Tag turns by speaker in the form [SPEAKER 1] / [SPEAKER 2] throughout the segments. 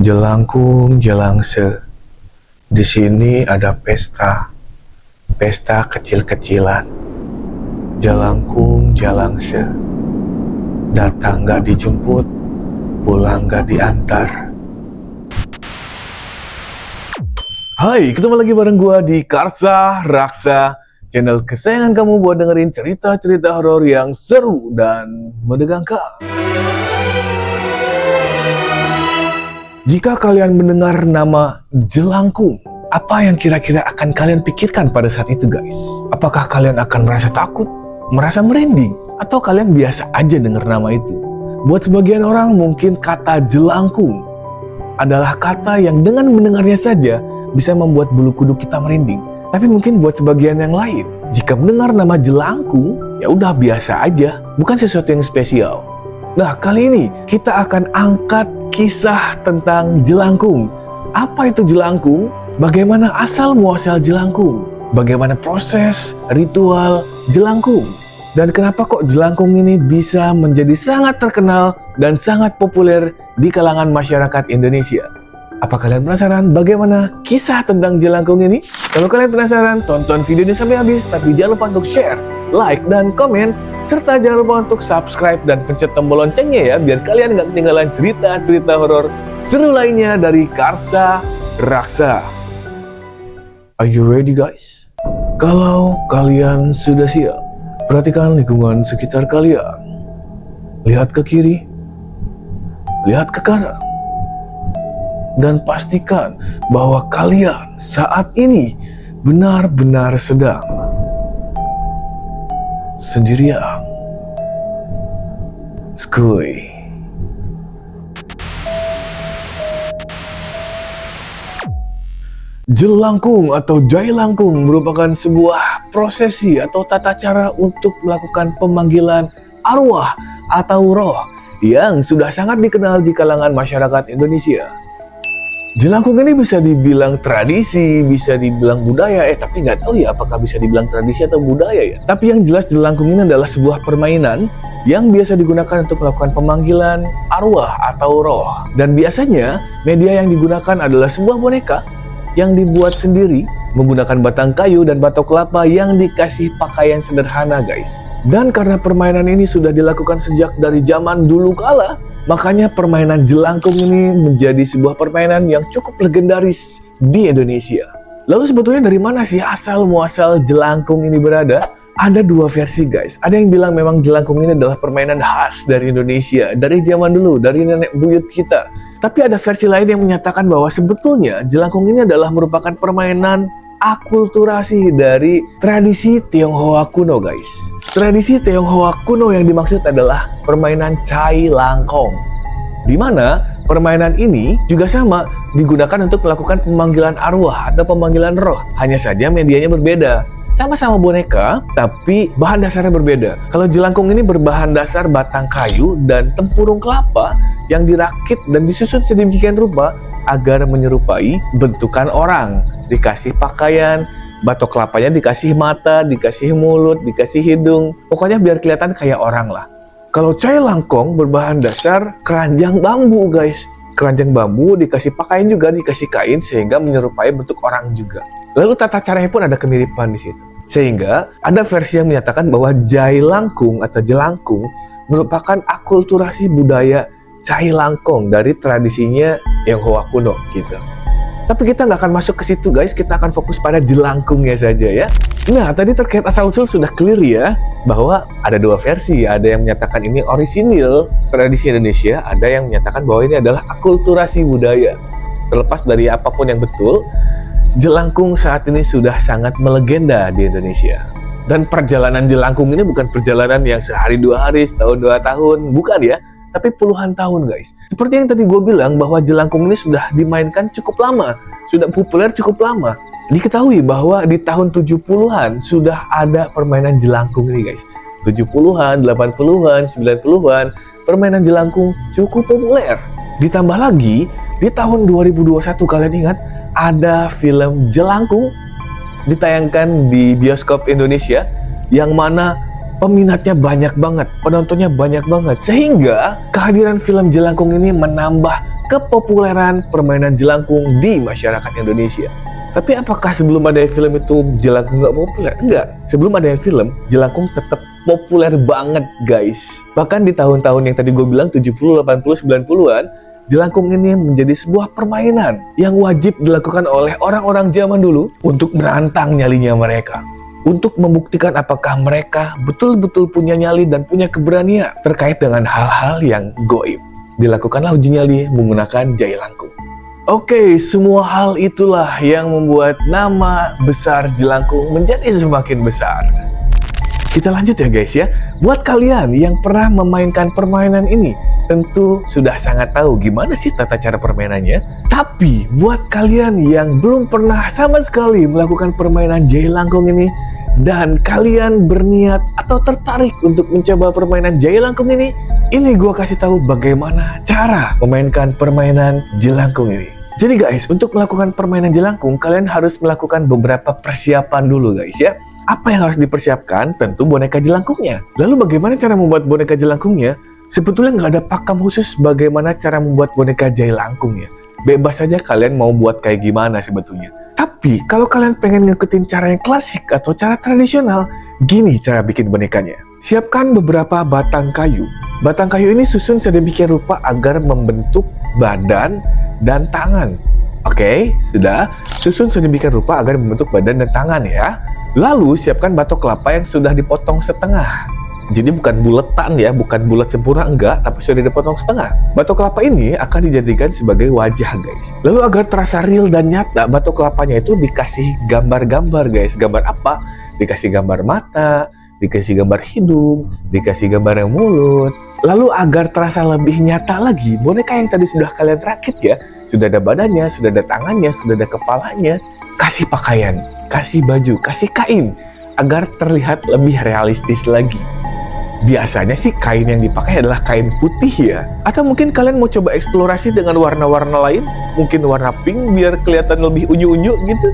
[SPEAKER 1] Jelangkung Jelangse. Di sini ada pesta kecil-kecilan. Jelangkung Jelangse. Datang gak dijemput, pulang gak diantar. Hai, ketemu lagi bareng gua di Karsa Raksa, channel kesayangan kamu buat dengerin cerita-cerita horor yang seru dan menegangkan. Jika kalian mendengar nama Jelangkung, apa yang kira-kira akan kalian pikirkan pada saat itu, guys? Apakah kalian akan merasa takut, merasa merinding, atau kalian biasa aja dengar nama itu? Buat sebagian orang mungkin kata jelangkung adalah kata yang dengan mendengarnya saja bisa membuat bulu kuduk kita merinding. Tapi mungkin buat sebagian yang lain, jika mendengar nama jelangkung, ya udah biasa aja, bukan sesuatu yang spesial. Nah, kali ini kita akan angkat kisah tentang jelangkung. Apa itu jelangkung? Bagaimana asal muasal jelangkung? Bagaimana proses ritual jelangkung? Dan kenapa kok jelangkung ini bisa menjadi sangat terkenal dan sangat populer di kalangan masyarakat Indonesia? Apa kalian penasaran bagaimana kisah tentang jelangkung ini? Kalau kalian penasaran, tonton video ini sampai habis, tapi jangan lupa untuk share, like, dan komen, serta jangan lupa untuk subscribe dan pencet tombol loncengnya ya, biar kalian nggak ketinggalan cerita-cerita horor seru lainnya dari Karsa Raksa. Are you ready, guys? Kalau kalian sudah siap, perhatikan lingkungan sekitar kalian. Lihat ke kiri, lihat ke kanan, dan pastikan bahwa kalian saat ini benar-benar sedang sendirian. Skuy. Jelangkung atau jailangkung merupakan sebuah prosesi atau tata cara untuk melakukan pemanggilan arwah atau roh yang sudah sangat dikenal di kalangan masyarakat Indonesia. Jelangkung ini bisa dibilang tradisi, bisa dibilang budaya, tapi nggak tahu ya apakah bisa dibilang tradisi atau budaya ya. Tapi yang jelas jelangkung ini adalah sebuah permainan yang biasa digunakan untuk melakukan pemanggilan arwah atau roh. Dan biasanya media yang digunakan adalah sebuah boneka yang dibuat sendiri menggunakan batang kayu dan batok kelapa yang dikasih pakaian sederhana, guys. Dan karena permainan ini sudah dilakukan sejak dari zaman dulu kala, makanya permainan jelangkung ini menjadi sebuah permainan yang cukup legendaris di Indonesia. Lalu sebetulnya dari mana sih asal muasal jelangkung ini berada? Ada dua versi, guys. Ada yang bilang memang jelangkung ini adalah permainan khas dari Indonesia, dari zaman dulu, dari nenek buyut kita. Tapi ada versi lain yang menyatakan bahwa sebetulnya jelangkung ini adalah merupakan permainan akulturasi dari tradisi Tionghoa kuno, guys. Tradisi Tionghoa kuno yang dimaksud adalah permainan cai langkong, di mana permainan ini juga sama digunakan untuk melakukan pemanggilan arwah atau pemanggilan roh. Hanya saja medianya berbeda. Sama-sama boneka, tapi bahan dasarnya berbeda. Kalau jelangkung ini berbahan dasar batang kayu dan tempurung kelapa yang dirakit dan disusun sedemikian rupa agar menyerupai bentukan orang. Dikasih pakaian, batok kelapanya dikasih mata, dikasih mulut, dikasih hidung. Pokoknya biar kelihatan kayak orang lah. Kalau cai langkong berbahan dasar keranjang bambu, guys. Keranjang bambu dikasih pakaian juga, dikasih kain sehingga menyerupai bentuk orang juga. Lalu tata caranya pun ada kemiripan di situ. Sehingga ada versi yang menyatakan bahwa jailangkung atau jelangkung merupakan akulturasi budaya cai langkong dari tradisinya Tionghoa kuno gitu. Tapi kita nggak akan masuk ke situ, guys. Kita akan fokus pada jelangkungnya saja ya. Nah, tadi terkait asal-usul sudah clear ya, bahwa ada dua versi. Ada yang menyatakan ini orisinil tradisi Indonesia, ada yang menyatakan bahwa ini adalah akulturasi budaya. Terlepas dari apapun yang betul, jelangkung saat ini sudah sangat melegenda di Indonesia. Dan perjalanan jelangkung ini bukan perjalanan yang sehari dua hari, setahun dua tahun, bukan ya, tapi puluhan tahun, guys. Seperti yang tadi gue bilang bahwa jelangkung ini sudah dimainkan cukup lama, sudah populer cukup lama. Diketahui bahwa di tahun 70-an sudah ada permainan jelangkung ini, guys. 70-an, 80-an, 90-an, permainan jelangkung cukup populer. Ditambah lagi, di tahun 2021 kalian ingat, ada film Jelangkung ditayangkan di bioskop Indonesia yang mana peminatnya banyak banget, penontonnya banyak banget, sehingga kehadiran film Jelangkung ini menambah kepopuleran permainan jelangkung di masyarakat Indonesia. Tapi apakah sebelum ada film itu jelangkung nggak populer? Enggak. Sebelum ada film, jelangkung tetap populer banget guys. Bahkan di tahun-tahun yang tadi gue bilang 70, 80, 90-an, jelangkung ini menjadi sebuah permainan yang wajib dilakukan oleh orang-orang zaman dulu untuk menantang nyalinya mereka. Untuk membuktikan apakah mereka betul-betul punya nyali dan punya keberanian terkait dengan hal-hal yang goib. Dilakukanlah uji nyali menggunakan jai langkung. Oke, semua hal itulah yang membuat nama besar jelangkung menjadi semakin besar. Kita lanjut ya guys ya. Buat kalian yang pernah memainkan permainan ini, tentu sudah sangat tahu gimana sih tata cara permainannya. Tapi buat kalian yang belum pernah sama sekali melakukan permainan jai langkung ini, dan kalian berniat atau tertarik untuk mencoba permainan jai langkung ini gue kasih tahu bagaimana cara memainkan permainan jelangkung ini. Jadi guys, untuk melakukan permainan jelangkung, kalian harus melakukan beberapa persiapan dulu guys ya. Apa yang harus dipersiapkan? Tentu boneka jelangkungnya. Lalu bagaimana cara membuat boneka jelangkungnya? Sebetulnya nggak ada pakem khusus bagaimana cara membuat boneka jai langkung ya. Bebas saja kalian mau buat kayak gimana sebetulnya. Tapi kalau kalian pengen ngikutin cara yang klasik atau cara tradisional, gini cara bikin bonekanya. Siapkan beberapa batang kayu. Batang kayu ini susun sedemikian rupa agar membentuk badan dan tangan. Oke, sudah. Susun sedemikian rupa agar membentuk badan dan tangan ya. Lalu siapkan batok kelapa yang sudah dipotong setengah. Jadi bukan buletan ya, bukan bulat sempurna enggak, tapi sudah dipotong setengah. Batok kelapa ini akan dijadikan sebagai wajah guys. Lalu agar terasa real dan nyata, batok kelapanya itu dikasih gambar-gambar guys. Gambar apa? Dikasih gambar mata, dikasih gambar hidung, dikasih gambar yang mulut. Lalu agar terasa lebih nyata lagi, boneka yang tadi sudah kalian rakit ya, sudah ada badannya, sudah ada tangannya, sudah ada kepalanya, kasih pakaian, kasih baju, kasih kain, agar terlihat lebih realistis lagi. Biasanya sih kain yang dipakai adalah kain putih ya. Atau mungkin kalian mau coba eksplorasi dengan warna-warna lain, mungkin warna pink biar kelihatan lebih unyu-unyu gitu.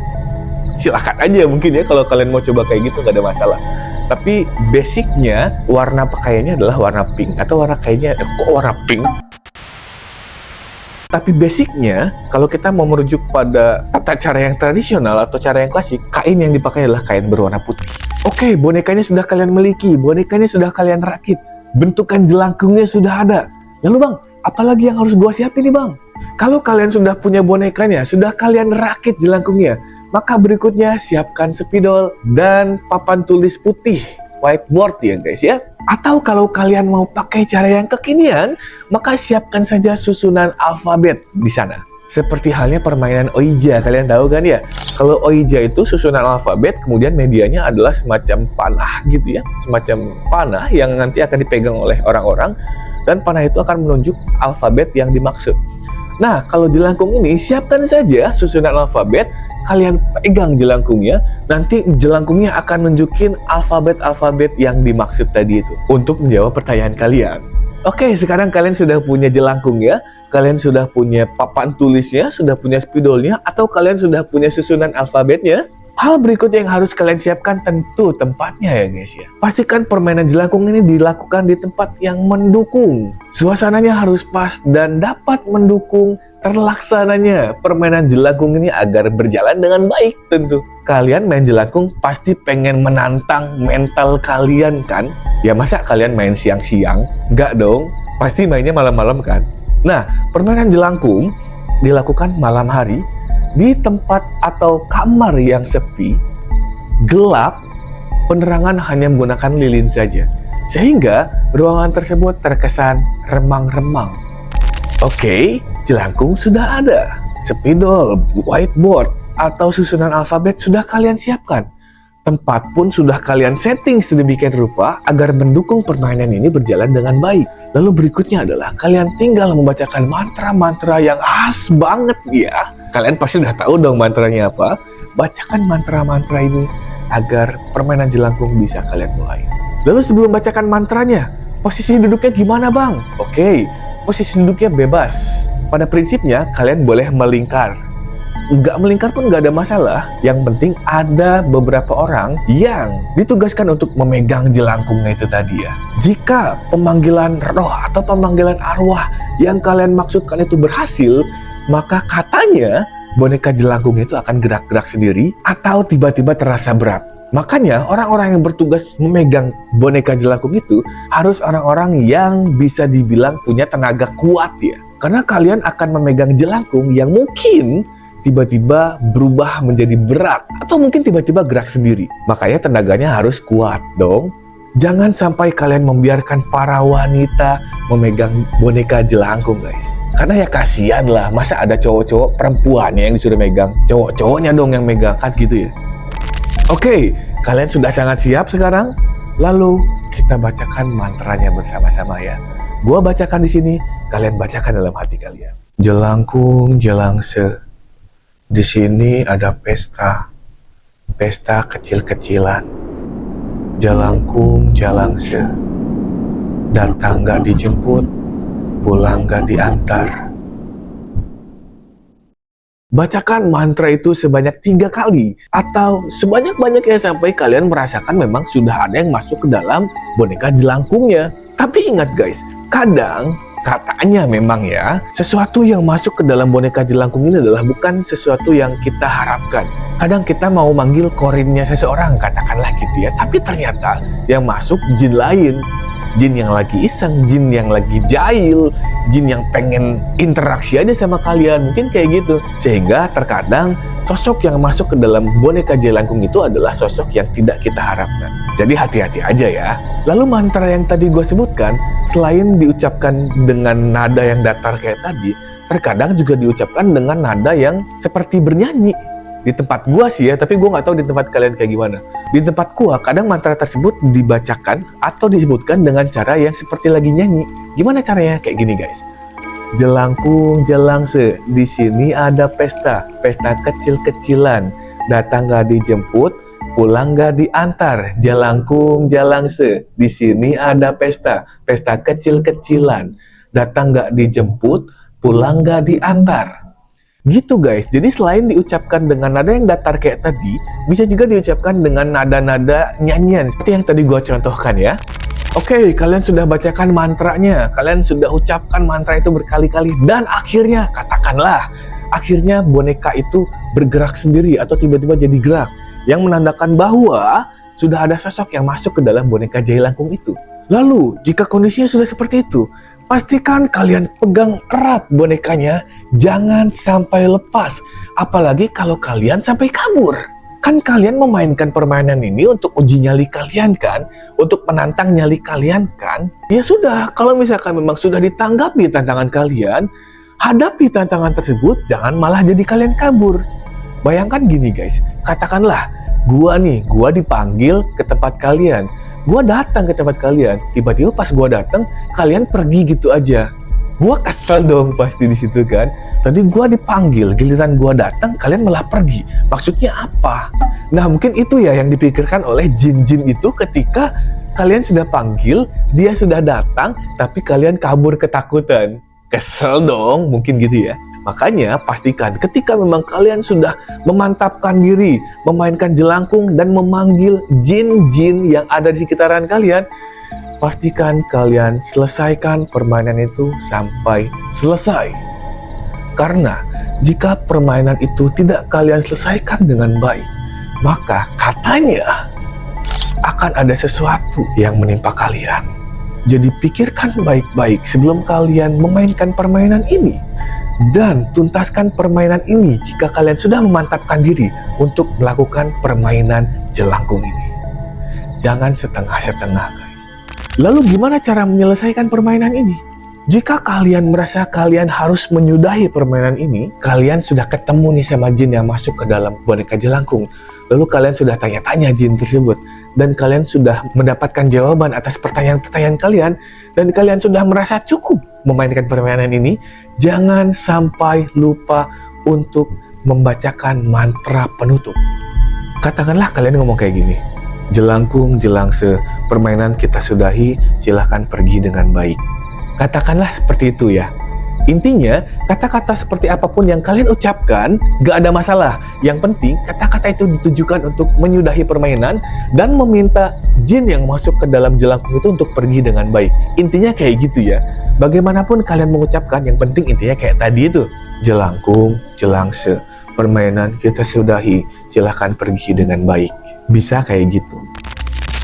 [SPEAKER 1] Silahkan aja mungkin ya kalau kalian mau coba kayak gitu, nggak ada masalah. Tapi basicnya warna pakaiannya adalah warna pink atau warna kainnya kok warna pink. Tapi basicnya kalau kita mau merujuk pada tata cara yang tradisional atau cara yang klasik, kain yang dipakai adalah kain berwarna putih. Oke, bonekanya sudah kalian miliki, bonekanya sudah kalian rakit, bentukan jelangkungnya sudah ada. Lalu bang, apalagi yang harus gua siapin nih bang? Kalau kalian sudah punya bonekanya, sudah kalian rakit jelangkungnya, maka berikutnya siapkan spidol dan papan tulis putih, whiteboard ya guys ya. Atau kalau kalian mau pakai cara yang kekinian, maka siapkan saja susunan alfabet di sana. Seperti halnya permainan Ouija, kalian tahu kan ya? Kalau Ouija itu susunan alfabet, kemudian medianya adalah semacam panah gitu ya. Semacam panah yang nanti akan dipegang oleh orang-orang, dan panah itu akan menunjuk alfabet yang dimaksud. Nah, kalau jelangkung ini, siapkan saja susunan alfabet, kalian pegang jelangkungnya, nanti jelangkungnya akan nunjukin alfabet-alfabet yang dimaksud tadi itu untuk menjawab pertanyaan kalian. Oke, sekarang kalian sudah punya jelangkung ya, kalian sudah punya papan tulisnya, sudah punya spidolnya, atau kalian sudah punya susunan alfabetnya. Hal berikutnya yang harus kalian siapkan tentu tempatnya ya guys ya. Pastikan permainan jelangkung ini dilakukan di tempat yang mendukung. Suasananya harus pas dan dapat mendukung terlaksananya permainan jelangkung ini agar berjalan dengan baik tentu. Kalian main jelangkung pasti pengen menantang mental kalian kan? Ya masa kalian main siang-siang? Enggak dong, pasti mainnya malam-malam kan? Nah, permainan jelangkung dilakukan malam hari di tempat atau kamar yang sepi, gelap, penerangan hanya menggunakan lilin saja. Sehingga ruangan tersebut terkesan remang-remang. Oke, jelangkung sudah ada. Spidol, whiteboard, atau susunan alfabet sudah kalian siapkan. Tempat pun sudah kalian setting sedemikian rupa agar mendukung permainan ini berjalan dengan baik. Lalu berikutnya adalah kalian tinggal membacakan mantra-mantra yang khas banget ya. Kalian pasti udah tahu dong mantranya apa. Bacakan mantra-mantra ini agar permainan jelangkung bisa kalian mulai. Lalu sebelum bacakan mantranya, posisi duduknya gimana bang? Oke, posisi duduknya bebas. Pada prinsipnya kalian boleh melingkar. nggak melingkar pun nggak ada masalah. Yang penting ada beberapa orang yang ditugaskan untuk memegang jelangkungnya itu tadi ya. Jika pemanggilan roh atau pemanggilan arwah yang kalian maksudkan itu berhasil, maka katanya boneka jelangkung itu akan gerak-gerak sendiri atau tiba-tiba terasa berat. Makanya orang-orang yang bertugas memegang boneka jelangkung itu harus orang-orang yang bisa dibilang punya tenaga kuat ya. Karena kalian akan memegang jelangkung yang mungkin tiba-tiba berubah menjadi berat atau mungkin tiba-tiba gerak sendiri. Makanya tenaganya harus kuat dong. Jangan sampai kalian membiarkan para wanita memegang boneka jelangkung guys. Karena ya kasihan lah, masa ada cowok-cowok perempuannya yang disuruh megang, cowok-cowoknya dong yang megang, kan gitu ya. Oke, kalian sudah sangat siap sekarang? Lalu kita bacakan mantranya bersama-sama ya. Gua bacakan di sini, kalian bacakan dalam hati kalian. Jelangkung, jelangse. Di sini ada pesta kecil-kecilan. Jelangkung, jelangse. Datang gak dijemput, pulang gak diantar. Bacakan mantra itu sebanyak 3 kali atau sebanyak-banyaknya sampai kalian merasakan memang sudah ada yang masuk ke dalam boneka jelangkungnya. Tapi ingat guys, kadang katanya memang ya, sesuatu yang masuk ke dalam boneka jelangkung ini adalah bukan sesuatu yang kita harapkan. Kadang kita mau manggil korinnya seseorang, katakanlah gitu ya, tapi ternyata yang masuk jin lain. Jin yang lagi iseng, jin yang lagi jahil, jin yang pengen interaksi aja sama kalian, mungkin kayak gitu. Sehingga terkadang sosok yang masuk ke dalam boneka jelangkung itu adalah sosok yang tidak kita harapkan. Jadi hati-hati aja ya. Lalu mantra yang tadi gue sebutkan, selain diucapkan dengan nada yang datar kayak tadi, terkadang juga diucapkan dengan nada yang seperti bernyanyi. Di tempat gua sih ya, tapi gua nggak tahu di tempat kalian kayak gimana. Di tempat gua, kadang mantra tersebut dibacakan atau disebutkan dengan cara yang seperti lagi nyanyi. Gimana caranya? Kayak gini guys. Jelangkung, jelangse, di sini ada pesta kecil-kecilan. Datang gak dijemput, pulang gak diantar. Jelangkung, jelangse, di sini ada pesta kecil-kecilan. Datang gak dijemput, pulang gak diantar. Gitu guys, jadi selain diucapkan dengan nada yang datar kayak tadi, bisa juga diucapkan dengan nada-nada nyanyian seperti yang tadi gue contohkan ya. Oke, kalian sudah bacakan mantranya, kalian sudah ucapkan mantra itu berkali-kali, dan akhirnya, katakanlah, akhirnya boneka itu bergerak sendiri atau tiba-tiba jadi gerak, yang menandakan bahwa sudah ada sosok yang masuk ke dalam boneka jelangkung itu. Lalu, jika kondisinya sudah seperti itu, pastikan kalian pegang erat bonekanya, jangan sampai lepas. Apalagi kalau kalian sampai kabur. Kan kalian memainkan permainan ini untuk uji nyali kalian kan? Untuk menantang nyali kalian kan? Ya sudah, kalau misalkan memang sudah ditanggapi tantangan kalian, hadapi tantangan tersebut, jangan malah jadi kalian kabur. Bayangkan gini guys, katakanlah, gua dipanggil ke tempat kalian. Gua datang ke tempat kalian, tiba-tiba pas gua datang, kalian pergi gitu aja. Gua kesel dong pasti di situ kan. Tadi gua dipanggil, giliran gua datang, kalian malah pergi. Maksudnya apa? Nah mungkin itu ya yang dipikirkan oleh jin-jin itu ketika kalian sudah panggil, dia sudah datang, tapi kalian kabur ketakutan. Kesel dong, mungkin gitu ya. Makanya pastikan ketika memang kalian sudah memantapkan diri, memainkan jelangkung dan memanggil jin-jin yang ada di sekitaran kalian, pastikan kalian selesaikan permainan itu sampai selesai. Karena jika permainan itu tidak kalian selesaikan dengan baik, maka katanya akan ada sesuatu yang menimpa kalian. Jadi pikirkan baik-baik sebelum kalian memainkan permainan ini. Dan tuntaskan permainan ini jika kalian sudah memantapkan diri untuk melakukan permainan jelangkung ini. Jangan setengah-setengah guys. Lalu gimana cara menyelesaikan permainan ini? Jika kalian merasa kalian harus menyudahi permainan ini, kalian sudah ketemu nih sama jin yang masuk ke dalam boneka jelangkung. Lalu kalian sudah tanya-tanya jin tersebut, dan kalian sudah mendapatkan jawaban atas pertanyaan-pertanyaan kalian, dan kalian sudah merasa cukup memainkan permainan ini, jangan sampai lupa untuk membacakan mantra penutup. Katakanlah kalian ngomong kayak gini, jelangkung, jelangse, permainan kita sudahi, silahkan pergi dengan baik. Katakanlah seperti itu ya. Intinya, kata-kata seperti apapun yang kalian ucapkan, gak ada masalah. Yang penting, kata-kata itu ditujukan untuk menyudahi permainan dan meminta jin yang masuk ke dalam jelangkung itu untuk pergi dengan baik. Intinya kayak gitu ya. Bagaimanapun kalian mengucapkan, yang penting intinya kayak tadi itu. Jelangkung, jelangse, permainan kita sudahi, silahkan pergi dengan baik. Bisa kayak gitu.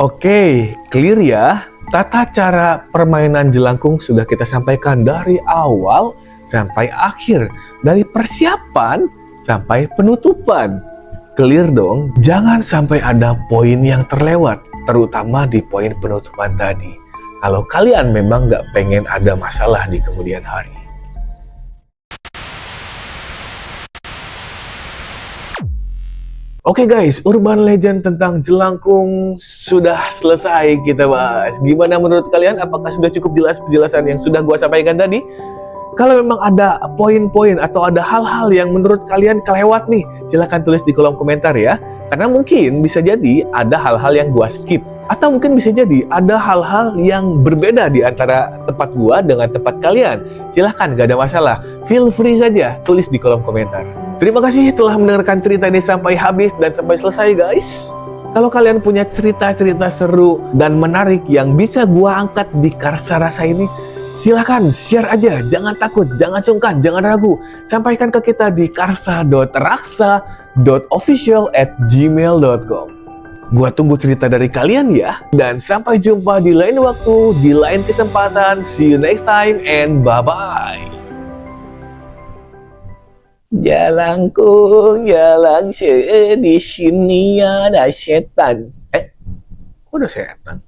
[SPEAKER 1] Oke, clear ya? Tata cara permainan jelangkung sudah kita sampaikan dari awal sampai akhir. Dari persiapan sampai penutupan. Clear dong? Jangan sampai ada poin yang terlewat, terutama di poin penutupan tadi. Kalau kalian memang nggak pengen ada masalah di kemudian hari. Oke guys, urban legend tentang jelangkung sudah selesai kita bahas. Gimana menurut kalian? Apakah sudah cukup jelas penjelasan yang sudah gua sampaikan tadi? Kalau memang ada poin-poin atau ada hal-hal yang menurut kalian kelewat nih, silahkan tulis di kolom komentar ya. Karena mungkin bisa jadi ada hal-hal yang gua skip. Atau mungkin bisa jadi ada hal-hal yang berbeda di antara tempat gua dengan tempat kalian. Silahkan, gak ada masalah. Feel free saja, tulis di kolom komentar. Terima kasih telah mendengarkan cerita ini sampai habis dan sampai selesai guys. Kalau kalian punya cerita-cerita seru dan menarik yang bisa gua angkat di Karsa Rasa ini, silahkan share aja, jangan takut, jangan sungkan, jangan ragu. Sampaikan ke kita di karsa.raksa.official@gmail.com. Gua tunggu cerita dari kalian ya. Dan sampai jumpa di lain waktu, di lain kesempatan. See you next time and bye-bye. Jalangkung, jalang di sini ada setan. Kok ada setan?